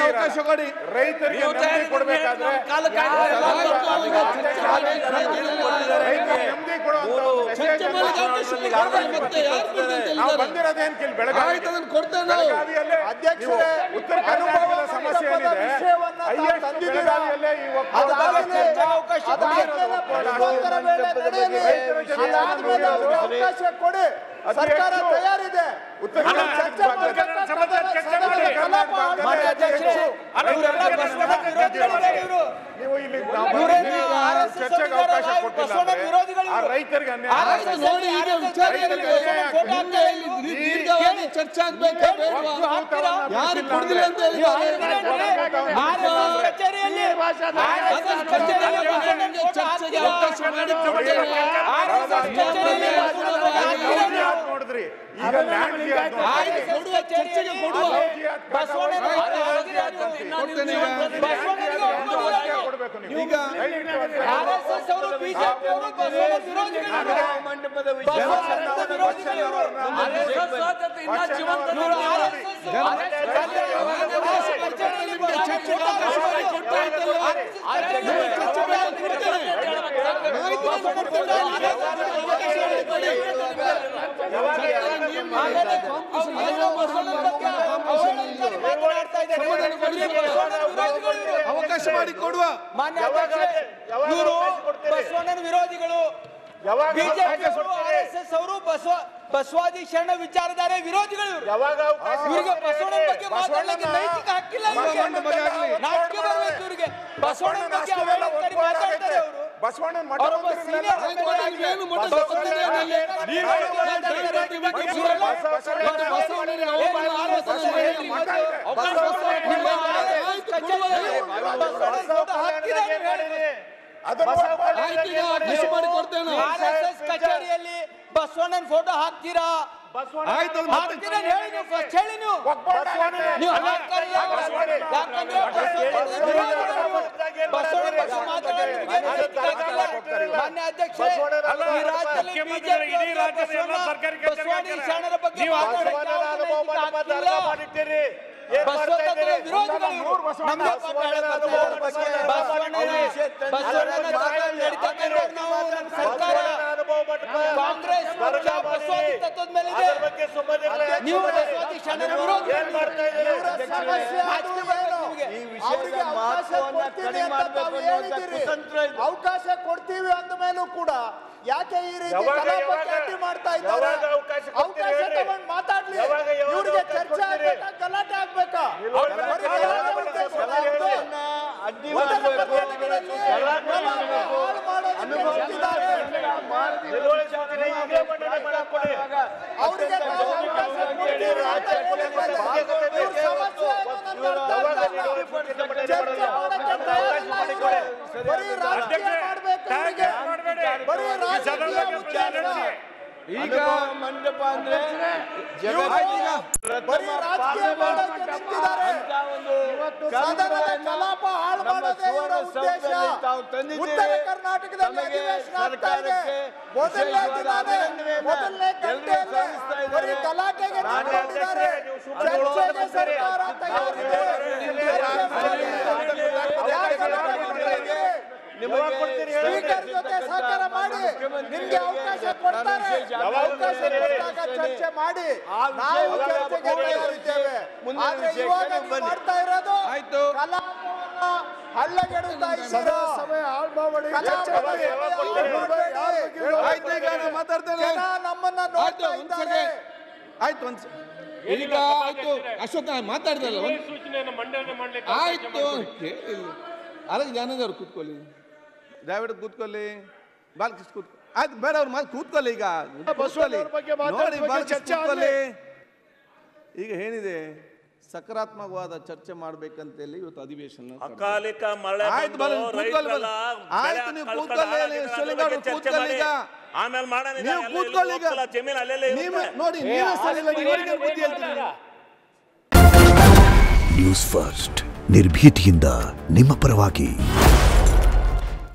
ಅವಕಾಶ ಕೊಡಿ ರೈತರಿಗೆ ಕೊಡಬೇಕಾದ್ರೆ ಬಂದಿರೋದೇನು ಕೇಳಿ ಬೆಳಗಾವಿಯಲ್ಲಿ ಉತ್ತರ ಕರ್ನಾಟಕದ ಸಮಸ್ಯೆ ಏನಿದೆ ಬೆಳಗಾವಿಯಲ್ಲೇ ಈ ಅವಕಾಶ ಕೊಡಿ ಸರ್ಕಾರ ತಯಾರಿದೆ ನೀವು ಇಲ್ಲಿ ಚರ್ಚೆಗೆ ಅವಕಾಶ ಕೊಟ್ಟಿಲ್ಲ ರೈತರಿಗೆ ಚರ್ಚೆ ಆಗ್ಬೇಕು ಯಾರು ಕೊಡುದಿಲ್ಲ ಅಂತ ನೋಡಿದ್ರಿ ಈಗ ಚರ್ಚೆಗೆ ಕೊಡುವ ಈಗ ಮಂಟಪದ ಅವಕಾಶ ಮಾಡಿ ಕೊಡುವ ಮಾನ್ಯ ಬಸವಣ್ಣನ ವಿರೋಧಿಗಳು ಆರ್ಎಸ್ಎಸ್ ಅವರು ಬಸವಾದಿ ಶರಣ ವಿಚಾರಧಾರೆ ವಿರೋಧಿಗಳು ಇವರಿಗೆ ಬಸವಣ್ಣನ ಬಗ್ಗೆ ಮಾತಾಡಲಿಕ್ಕೆ ನೈತಿಕ ಹಕ್ಕಿಲ್ಲ ನಾಚಿಕೆ ಬರಬೇಕು ಇವರಿಗೆ ಬಸವಣ್ಣನ ಬಗ್ಗೆ ಅವಹೇಳನಕಾರಿ ಮಾತಾಡ್ತಾರೆ ಅವರು ಕಚೇರಿಯಲ್ಲಿ ಬಸವಣ್ಣನ ಫೋಟೋ ಹಾಕ್ತೀರಾ ಮಾನ್ಯ ಅಧ್ಯಕ್ಷ ಶರಣರ ಬಗ್ಗೆ ಕಾಂಗ್ರೆಸ್ ತತ್ವದ ಮೇಲೆ ಅವಕಾಶ ಕೊಡ್ತೀವಿ ಅಂದ ಮೇಲೂ ಕೂಡ ಯಾಕೆ ಈ ರೀತಿ ಕಲಾಪಕ್ಕೆ ಮಾಡ್ತಾ ಇದ್ದಾರೆ? ಅವಕಾಶ ತಗೊಂಡು ಮಾತಾಡ್ಲಿ. ಇವ್ರಿಗೆ ಚರ್ಚೆ ಆಗ್ಬೇಕಾ ಗಲಾಟೆ ಆಗ್ಬೇಕಾ? ಈಗ ಮಂಟಪ ಅಂದ್ರೆ ಕಲಾಪ ಹಾಳು ಮಾಡೋದೇ ಇವರ ಉದ್ದೇಶ. ಉತ್ತರ ಕರ್ನಾಟಕದಲ್ಲಿ ಅಧಿವೇಶನ ಆಗ್ತಾ ಇದೆ. ಮೊದಲನೇ ಗಂಟೆಯಲ್ಲಿ ಬರೀ ಗಲಾಟೆಗೆ ನಿಂತಿದ್ದಾರೆ. ಚರ್ಚೆಗೆ ಸರ್ಕಾರ ತಯಾರಿದೆ. ಸ್ಪೀಕರ್ ಜೊತೆ ಸಹಕಾರ ಮಾಡಿ, ನಿಮ್ಗೆ ಅವಕಾಶ ಕೊಡ್ತಾರೆ. ಅವಕಾಶ ಕೊಟ್ಟಾಗ ಚರ್ಚೆ ಮಾಡಿ, ನಾವು ಚರ್ಚೆಗೆ ತಯಾರಿದ್ದೇವೆ. ಆದ್ರೆ ಇವಾಗ ನೀವು ಮಾಡ್ತಾ ಇರೋದು ಕಲಾಪವನ್ನ ಹಳ್ಳಗೆಡುತ್ತಾ ಇದ್ದೀರಾ. ಸಮಯ ಹಾಳು ಮಾಡಿ ಜನ ನಮ್ಮನ್ನ ನೋಡ್ತಾ ಇದ್ದಾರೆ. ಆಯ್ತು ಒಂದ್ಸ ಈಗ ಆಯ್ತು ಅಶೋಕ್ ಮಾತಾಡಿದಲ್ಲ ಆಯ್ತು ಅಲ್ಲ ಜ್ಞಾನದವ್ರು ಕೂತ್ಕೊಳ್ಳಿ, ದಯವಿಟ್ಟು ಕೂತ್ಕೊಳ್ಳಿ, ಬಾಲಕೃಷ್ಣ ಕೂತ್ಕೊಳ್ಳಿ. ಆಯ್ತು ಬೇಡ ಅವ್ರು ಮಾತು ಕೂತ್ಕೊಳ್ಳಿ. ಈಗ ನೋಡಿ ಕೂತ್ಕೊಳ್ಳಿ. ಈಗ ಏನಿದೆ ಸಕಾರಾತ್ಮಕವಾದ ಚರ್ಚೆ ಮಾಡ್ಬೇಕಂತೇಳಿ ಇವತ್ತು ಅಧಿವೇಶನ ಅಕಾಲಿಕ ಮಳೆ ಆಯ್ತು ನೀವು ಕೂತ್ಕೊಳ್ಳಿ. ಕೂತ್ಕೊಳ್ಳಿ ಈಗ ಆಮೇಲೆ ಮಾಡೋಣ. ನೀವು ಕೂತ್ಕೊಳ್ಳಿ ಈಗ ನೋಡಿ ನೀವೇ ಬುದ್ಧಿ ಹೇಳ್ತೀರಿ. ನ್ಯೂಸ್ ಫಸ್ಟ್ ನಿರ್ಭೀತಿಯಿಂದ ನಿಮ್ಮ ಪರವಾಗಿ.